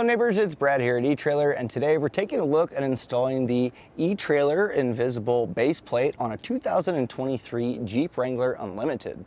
neighbors, it's Brad here at eTrailer, and today we're taking a look at installing the eTrailer invisible base plate on a 2023 Jeep Wrangler Unlimited.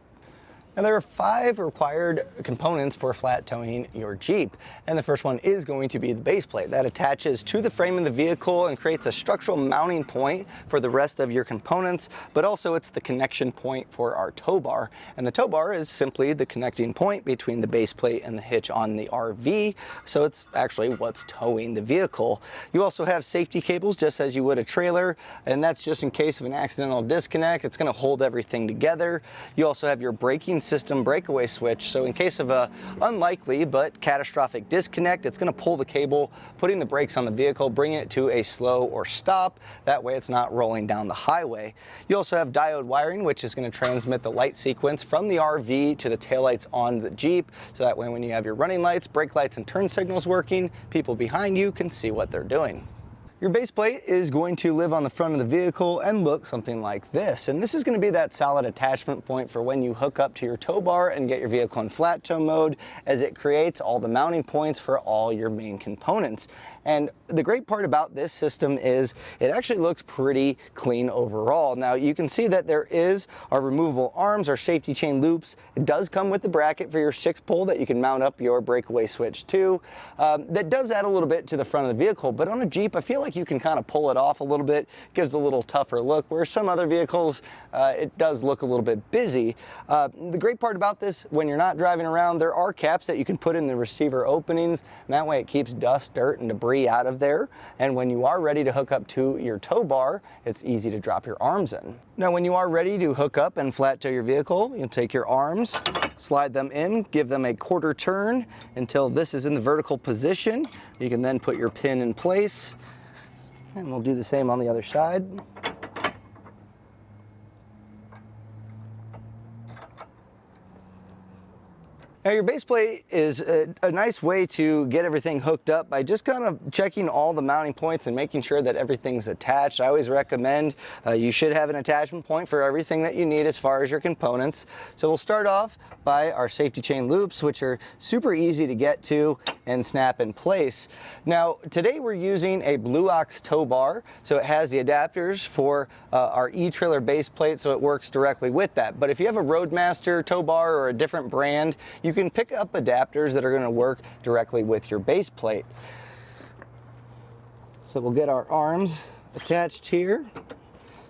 Now, there are 5 required components for flat towing your Jeep, and the first one is going to be the base plate that attaches to the frame of the vehicle and creates a structural mounting point for the rest of your components, but also it's the connection point for our tow bar. And the tow bar is simply the connecting point between the base plate and the hitch on the RV, so it's actually what's towing the vehicle. You also have safety cables just as you would a trailer, and that's just in case of an accidental disconnect. It's going to hold everything together. You also have your braking system breakaway switch, so in case of a unlikely but catastrophic disconnect, it's going to pull the cable, putting the brakes on the vehicle, bringing it to a slow or stop. That way it's not rolling down the highway. You also have diode wiring, which is going to transmit the light sequence from the RV to the taillights on the Jeep, so that way when you have your running lights, brake lights, and turn signals working, people behind you can see what they're doing. Your base plate is going to live on the front of the vehicle and look something like this. And this is going to be that solid attachment point for when you hook up to your tow bar and get your vehicle in flat tow mode, as it creates all the mounting points for all your main components. And the great part about this system is it actually looks pretty clean overall. Now, you can see that there is our removable arms, our safety chain loops. It does come with the bracket for your 6-pole that you can mount up your breakaway switch to. That does add a little bit to the front of the vehicle, but on a Jeep, I feel like you can kind of pull it off a little bit, gives a little tougher look, where some other vehicles, it does look a little bit busy. The great part about this, when you're not driving around, there are caps that you can put in the receiver openings, and that way it keeps dust, dirt, and debris out of there. And when you are ready to hook up to your tow bar, it's easy to drop your arms in. Now, when you are ready to hook up and flat tow your vehicle, you'll take your arms, slide them in, give them a quarter turn until this is in the vertical position. You can then put your pin in place, and we'll do the same on the other side. Now, your base plate is a nice way to get everything hooked up by just kind of checking all the mounting points and making sure that everything's attached. I always recommend you should have an attachment point for everything that you need as far as your components. So we'll start off by our safety chain loops, which are super easy to get to and snap in place. Now, today we're using a Blue Ox tow bar, so it has the adapters for our eTrailer base plate, so it works directly with that. But if you have a Roadmaster tow bar or a different brand, you can pick up adapters that are going to work directly with your base plate. So we'll get our arms attached here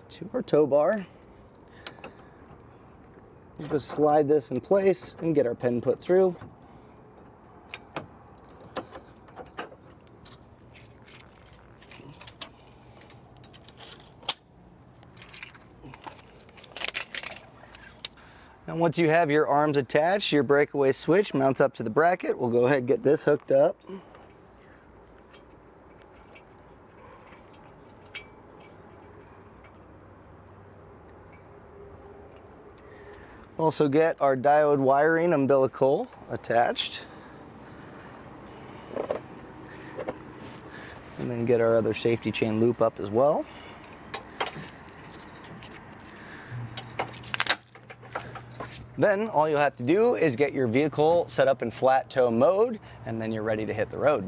to our tow bar. We'll just slide this in place and get our pin put through. And once you have your arms attached, your breakaway switch mounts up to the bracket. We'll go ahead and get this hooked up. Also get our diode wiring umbilical attached. And then get our other safety chain loop up as well. Then all you'll have to do is get your vehicle set up in flat tow mode, and then you're ready to hit the road.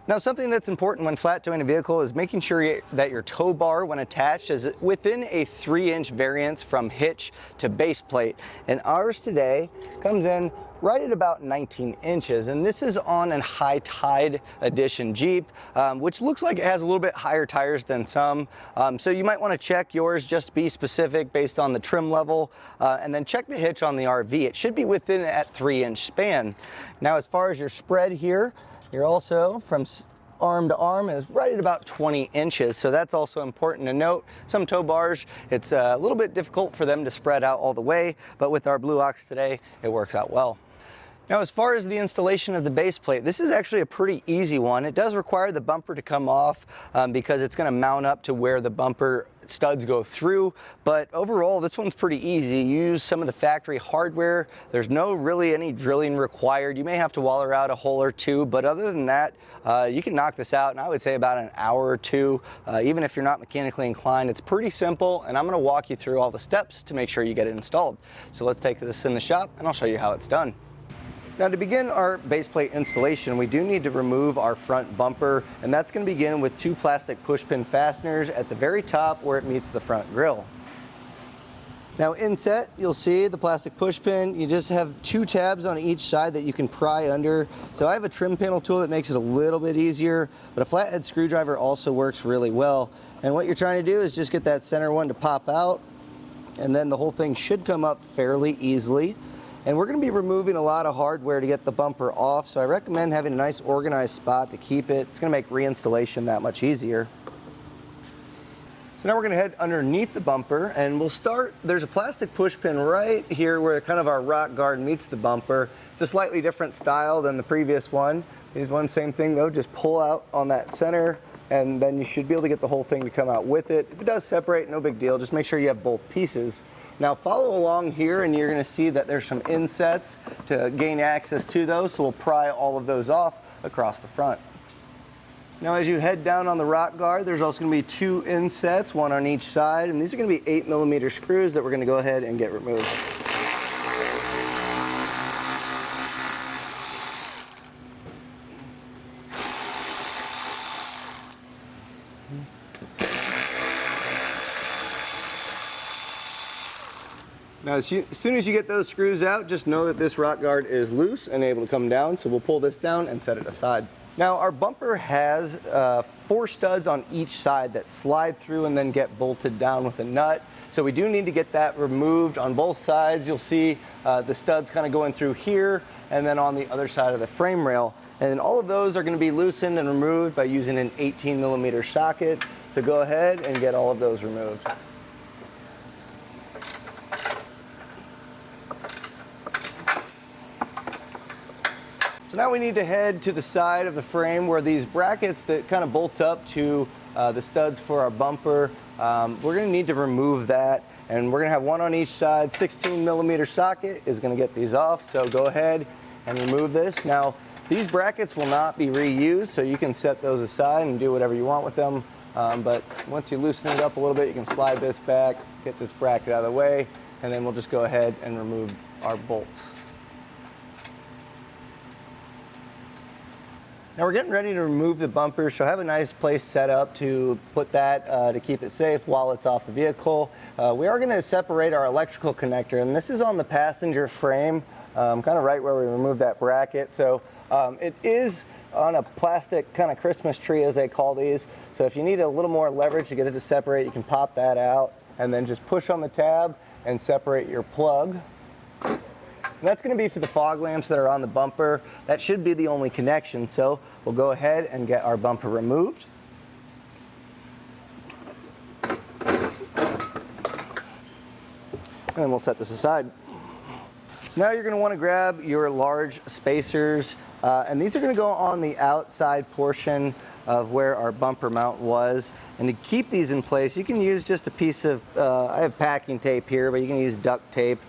Now, something that's important when flat towing a vehicle is making sure that your tow bar, when attached, is within a 3-inch variance from hitch to base plate. And ours today comes in right at about 19 inches, and this is on a high tide edition Jeep, which looks like it has a little bit higher tires than some. So you might want to check yours, just be specific based on the trim level, and then check the hitch on the RV. It should be within that 3-inch span. Now, as far as your spread here, you're also from arm to arm is right at about 20 inches. So that's also important to note. Some tow bars, it's a little bit difficult for them to spread out all the way, but with our Blue Ox today, it works out well. Now, as far as the installation of the base plate, this is actually a pretty easy one. It does require the bumper to come off because it's going to mount up to where the bumper studs go through, but overall this one's pretty easy. You use some of the factory hardware. There's no really any drilling required. You may have to waller out a hole or two, but other than that, you can knock this out in, I would say, about an hour or two. Even if you're not mechanically inclined, it's pretty simple, and I'm going to walk you through all the steps to make sure you get it installed. So let's take this in the shop and I'll show you how it's done. Now to begin our base plate installation, we do need to remove our front bumper, and that's going to begin with 2 plastic push pin fasteners at the very top where it meets the front grille. Now inset, you'll see the plastic push pin. You just have 2 tabs on each side that you can pry under. So I have a trim panel tool that makes it a little bit easier, but a flathead screwdriver also works really well. And what you're trying to do is just get that center one to pop out, and then the whole thing should come up fairly easily. And we're going to be removing a lot of hardware to get the bumper off, so I recommend having a nice organized spot to keep it. It's going to make reinstallation that much easier. So now we're going to head underneath the bumper, and we'll start. There's a plastic push pin right here where kind of our rock guard meets the bumper. It's a slightly different style than the previous one. These ones, same thing though, just pull out on that center, and then you should be able to get the whole thing to come out with it. If it does separate, no big deal. Just make sure you have both pieces. Now follow along here, and you're going to see that there's some insets to gain access to those, so we'll pry all of those off across the front. Now as you head down on the rock guard, there's also going to be 2 insets, 1 on each side, and these are going to be 8mm screws that we're going to go ahead and get removed. Now as soon as you get those screws out, just know that this rock guard is loose and able to come down, so we'll pull this down and set it aside. Now our bumper has 4 studs on each side that slide through and then get bolted down with a nut. So we do need to get that removed on both sides. You'll see the studs kind of going through here and then on the other side of the frame rail. And all of those are going to be loosened and removed by using an 18mm socket. So go ahead and get all of those removed. So now we need to head to the side of the frame where these brackets that kind of bolt up to the studs for our bumper, we're going to need to remove that, and we're going to have 1 on each side. 16mm socket is going to get these off, so go ahead and remove this. Now these brackets will not be reused, so you can set those aside and do whatever you want with them, but once you loosen it up a little bit, you can slide this back, get this bracket out of the way, and then we'll just go ahead and remove our bolts. Now we're getting ready to remove the bumper, so have a nice place set up to put that to keep it safe while it's off the vehicle. We are going to separate our electrical connector, and this is on the passenger frame, kind of right where we removed that bracket. So it is on a plastic kind of Christmas tree, as they call these. So if you need a little more leverage to get it to separate, you can pop that out and then just push on the tab and separate your plug. And that's going to be for the fog lamps that are on the bumper. That should be the only connection, so we'll go ahead and get our bumper removed. And then we'll set this aside. So now you're going to want to grab your large spacers, and these are going to go on the outside portion of where our bumper mount was. And to keep these in place, you can use just a piece of, I have packing tape here, but you can use duct tape.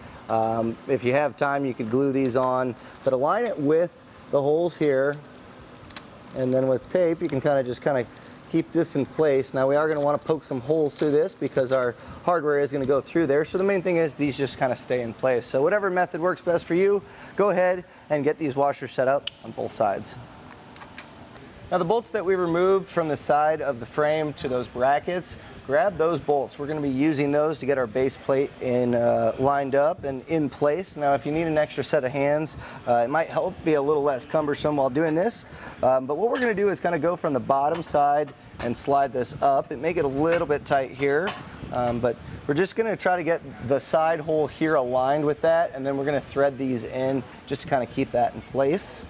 If you have time, you could glue these on, but align it with the holes here, and then with tape you can kind of keep this in place. Now we are going to want to poke some holes through this because our hardware is going to go through there, so the main thing is these just kind of stay in place. So whatever method works best for you, go ahead and get these washers set up on both sides. Now the bolts that we removed from the side of the frame to those brackets, grab those bolts. We're going to be using those to get our base plate lined up and in place. Now if you need an extra set of hands, it might help be a little less cumbersome while doing this. But what we're going to do is kind of go from the bottom side and slide this up and make it a little bit tight here. But we're just going to try to get the side hole here aligned with that, and then we're going to thread these in just to kind of keep that in place.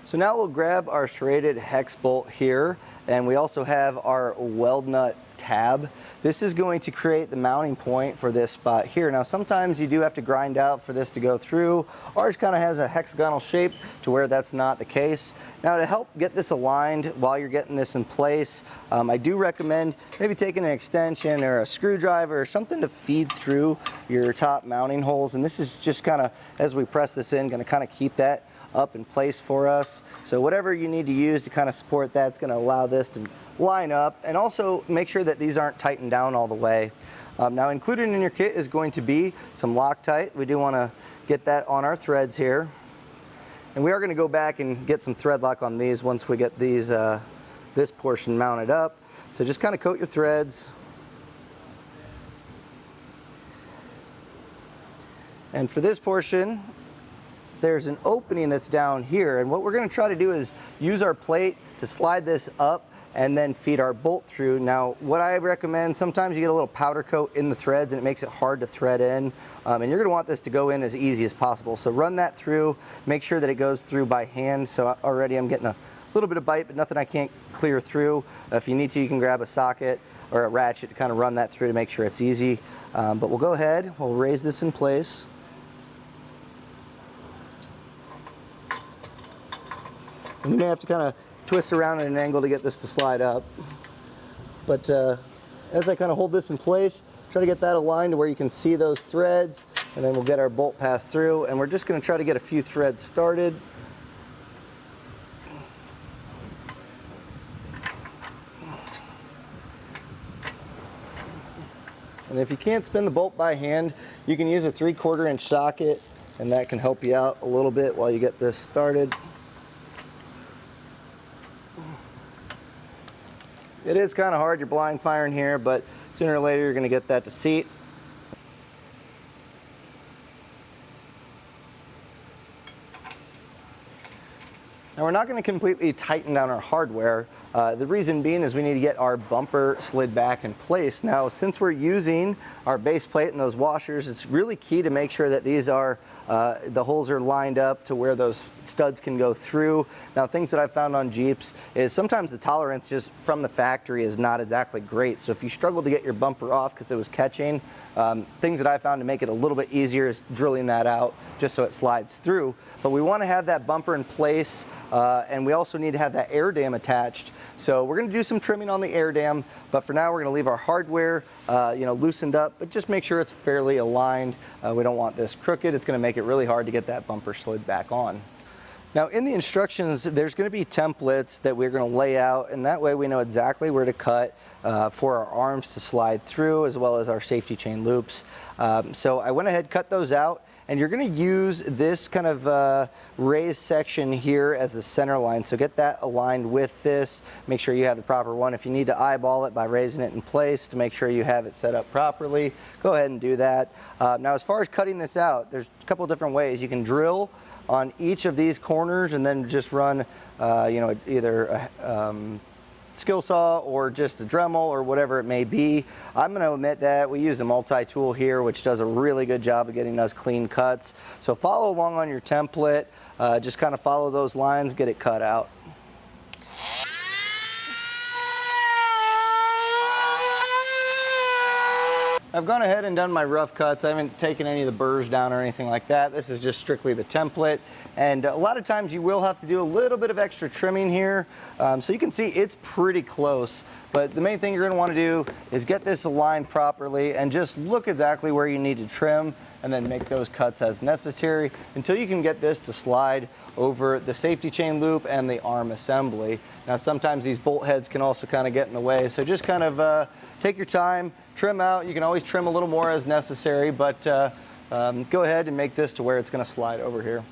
So now we'll grab our serrated hex bolt here, and we also have our weld nut tab. This is going to create the mounting point for this spot here. Now sometimes you do have to grind out for this to go through. Ours kind of has a hexagonal shape to where that's not the case. Now to help get this aligned while you're getting this in place, I do recommend maybe taking an extension or a screwdriver or something to feed through your top mounting holes. And this is just kind of, as we press this in, going to kind of keep that up in place for us. So whatever you need to use to kind of support that, it's going to allow this to line up, and also make sure that these aren't tightened down all the way. Now included in your kit is going to be some Loctite. We do want to get that on our threads here. And we are going to go back and get some thread lock on these once we get these this portion mounted up. So just kind of coat your threads. And for this portion, there's an opening that's down here, and what we're going to try to do is use our plate to slide this up and then feed our bolt through. Now, what I recommend, sometimes you get a little powder coat in the threads and it makes it hard to thread in, and you're gonna want this to go in as easy as possible. So run that through, make sure that it goes through by hand. So already I'm getting a little bit of bite, but nothing I can't clear through. If you need to, you can grab a socket or a ratchet to kind of run that through to make sure it's easy. But we'll go ahead, we'll raise this in place. And you may have to kind of twist around at an angle to get this to slide up. But as I kind of hold this in place, try to get that aligned to where you can see those threads, and then we'll get our bolt passed through, and we're just going to try to get a few threads started. And if you can't spin the bolt by hand, you can use a 3/4 inch socket, and that can help you out a little bit while you get this started. It is kind of hard, you're blind firing here, but sooner or later you're going to get that to seat. Now we're not going to completely tighten down our hardware. The reason being is we need to get our bumper slid back in place. Now, since we're using our base plate and those washers, it's really key to make sure that these are, the holes are lined up to where those studs can go through. Now, things that I've found on Jeeps is sometimes the tolerance just from the factory is not exactly great. So if you struggle to get your bumper off because it was catching, things that I found to make it a little bit easier is drilling that out just so it slides through. But we want to have that bumper in place, and we also need to have that air dam attached. So we're going to do some trimming on the air dam, but for now we're going to leave our hardware loosened up, but just make sure it's fairly aligned. We don't want this crooked. It's going to make it really hard to get that bumper slid back on. Now in the instructions, there's going to be templates that we're going to lay out, and that way we know exactly where to cut for our arms to slide through, as well as our safety chain loops. So I went ahead, cut those out, and you're going to use this kind of raised section here as the center line. So get that aligned with this. Make sure you have the proper one. If you need to eyeball it by raising it in place to make sure you have it set up properly, go ahead and do that. Now as far as cutting this out, there's a couple different ways. You can drill on each of these corners and then just run either a skill saw or just a Dremel or whatever it may be. I'm going to omit that. We use a multi-tool here, which does a really good job of getting us clean cuts. So follow along on your template. Just kind of follow those lines, get it cut out. I've gone ahead and done my rough cuts. I haven't taken any of the burrs down or anything like that. This is just strictly the template. And a lot of times you will have to do a little bit of extra trimming here. So you can see it's pretty close. But the main thing you're going to want to do is get this aligned properly and just look exactly where you need to trim, and then make those cuts as necessary until you can get this to slide over the safety chain loop and the arm assembly. Now sometimes these bolt heads can also kind of get in the way, so just kind of take your time, trim out. You can always trim a little more as necessary, but go ahead and make this to where it's going to slide over here.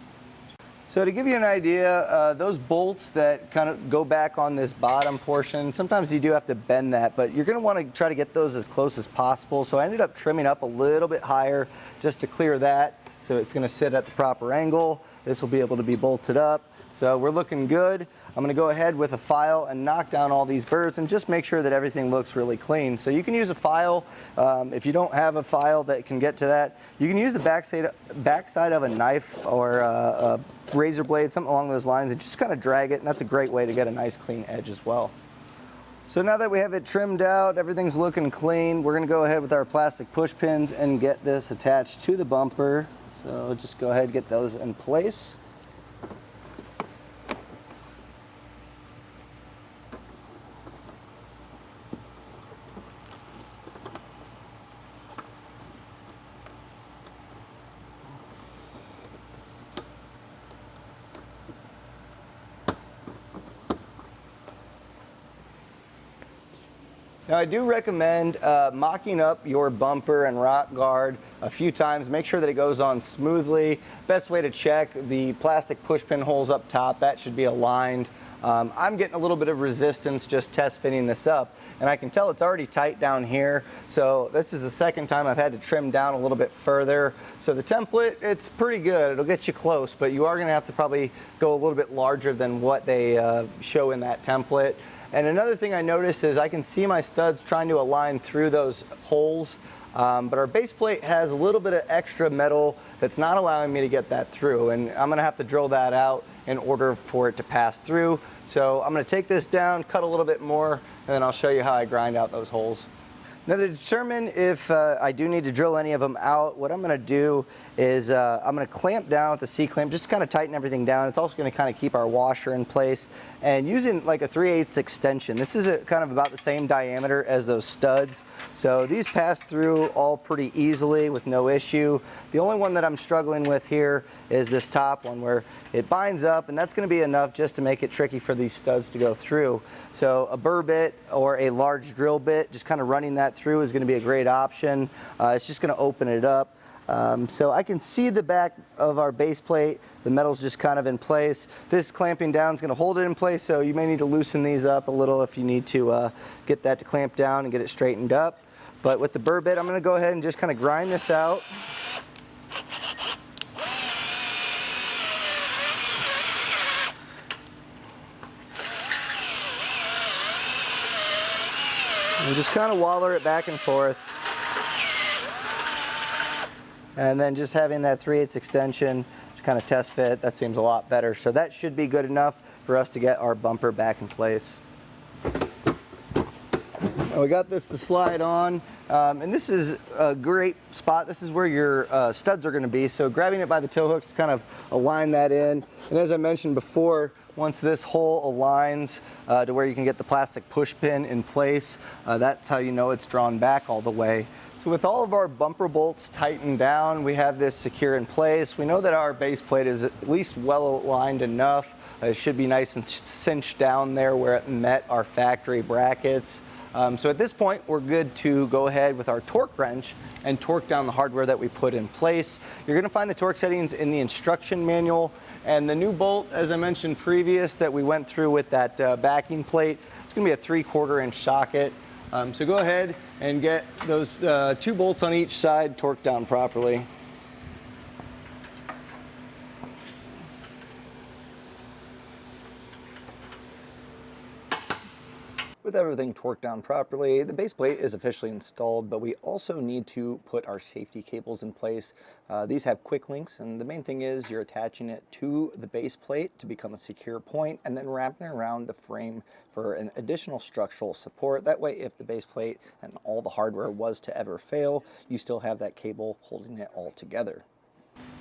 So to give you an idea, those bolts that kind of go back on this bottom portion, sometimes you do have to bend that, but you're going to want to try to get those as close as possible. So I ended up trimming up a little bit higher just to clear that, so it's going to sit at the proper angle. This will be able to be bolted up. So we're looking good. I'm going to go ahead with a file and knock down all these burrs and just make sure that everything looks really clean. So you can use a file. If you don't have a file that can get to that, you can use the backside of a knife or a razor blade, something along those lines, and just kind of drag it, and that's a great way to get a nice clean edge as well. So now that we have it trimmed out, everything's looking clean, we're going to go ahead with our plastic push pins and get this attached to the bumper. So just go ahead and get those in place. Now I do recommend mocking up your bumper and rock guard a few times. Make sure that it goes on smoothly. Best way to check the plastic push pin holes up top, that should be aligned. I'm getting a little bit of resistance just test fitting this up, and I can tell it's already tight down here. So this is the second time I've had to trim down a little bit further. So the template, it's pretty good. It'll get you close, but you are gonna have to probably go a little bit larger than what they show in that template. And another thing I noticed is I can see my studs trying to align through those holes, but our base plate has a little bit of extra metal that's not allowing me to get that through, and I'm gonna have to drill that out in order for it to pass through. So I'm gonna take this down, cut a little bit more, and then I'll show you how I grind out those holes. Now to determine if I do need to drill any of them out, what I'm gonna do is I'm gonna clamp down with the C-clamp, just kind of tighten everything down. It's also gonna kind of keep our washer in place. And using like a 3/8 extension, this is kind of about the same diameter as those studs. So these pass through all pretty easily with no issue. The only one that I'm struggling with here is this top one where it binds up, and that's gonna be enough just to make it tricky for these studs to go through. So a burr bit or a large drill bit, just kind of running that through is gonna be a great option. It's just gonna open it up. So I can see the back of our base plate. The metal's just kind of in place. This clamping down is going to hold it in place, so you may need to loosen these up a little if you need to get that to clamp down and get it straightened up. But with the burr bit, I'm going to go ahead and just kind of grind this out. And just kind of waller it back and forth. And then just having that 3/8 extension to kind of test fit, that seems a lot better. So that should be good enough for us to get our bumper back in place. And we got this to slide on, and this is a great spot. This is where your studs are going to be. So grabbing it by the tow hooks to kind of align that in. And as I mentioned before, once this hole aligns to where you can get the plastic push pin in place, that's how you know it's drawn back all the way. So with all of our bumper bolts tightened down, we have this secure in place. We know that our base plate is at least well aligned enough. It should be nice and cinched down there where it met our factory brackets. So at this point, we're good to go ahead with our torque wrench and torque down the hardware that we put in place. You're gonna find the torque settings in the instruction manual, and the new bolt, as I mentioned previous, that we went through with that backing plate, it's gonna be a 3/4 inch socket. So go ahead and get those 2 bolts on each side torqued down properly. With everything torqued down properly, the base plate is officially installed, but we also need to put our safety cables in place. These have quick links, and the main thing is you're attaching it to the base plate to become a secure point, and then wrapping around the frame for an additional structural support. That way, if the base plate and all the hardware was to ever fail, you still have that cable holding it all together.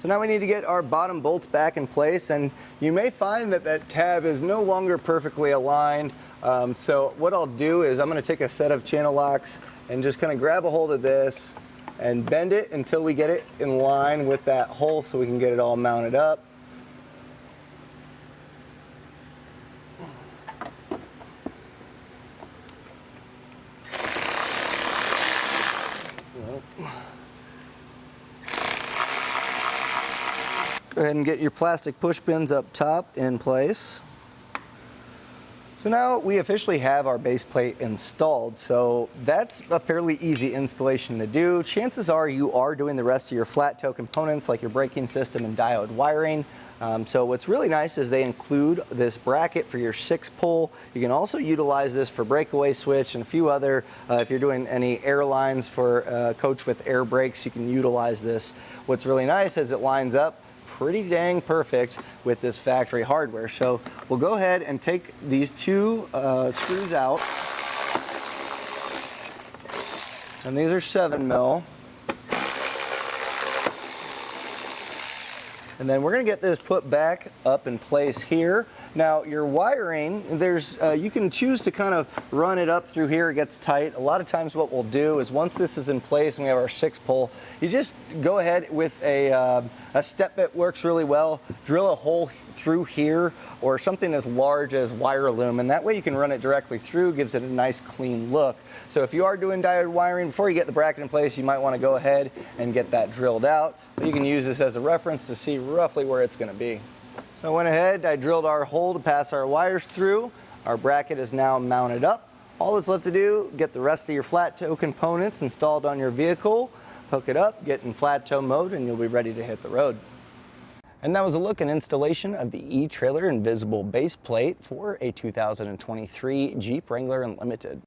So now we need to get our bottom bolts back in place, and you may find that that tab is no longer perfectly aligned. So what I'll do is I'm going to take a set of channel locks and just kind of grab a hold of this and bend it until we get it in line with that hole so we can get it all mounted up. Go ahead and get your plastic push pins up top in place. So now we officially have our base plate installed, so that's a fairly easy installation to do. Chances are you are doing the rest of your flat toe components like your braking system and diode wiring. So what's really nice is they include this bracket for your 6-pole. You can also utilize this for breakaway switch and a few other, if you're doing any airlines for coach with air brakes, you can utilize this. What's really nice is it lines up pretty dang perfect with this factory hardware. So we'll go ahead and take these 2 screws out, and these are 7mm. And then we're going to get this put back up in place here. Now your wiring, there's you can choose to kind of run it up through here. It gets tight. A lot of times what we'll do is once this is in place and we have our 6-pole, you just go ahead with a step bit works really well. Drill a hole through here, or something as large as wire loom, and that way you can run it directly through, gives it a nice clean look. So if you are doing diode wiring, before you get the bracket in place, you might want to go ahead and get that drilled out. But you can use this as a reference to see roughly where it's going to be. So I went ahead, I drilled our hole to pass our wires through. Our bracket is now mounted up. All that's left to do, get the rest of your flat tow components installed on your vehicle, hook it up, get in flat tow mode, and you'll be ready to hit the road. And that was a look and installation of the eTrailer Invisible base plate for a 2023 Jeep Wrangler Unlimited.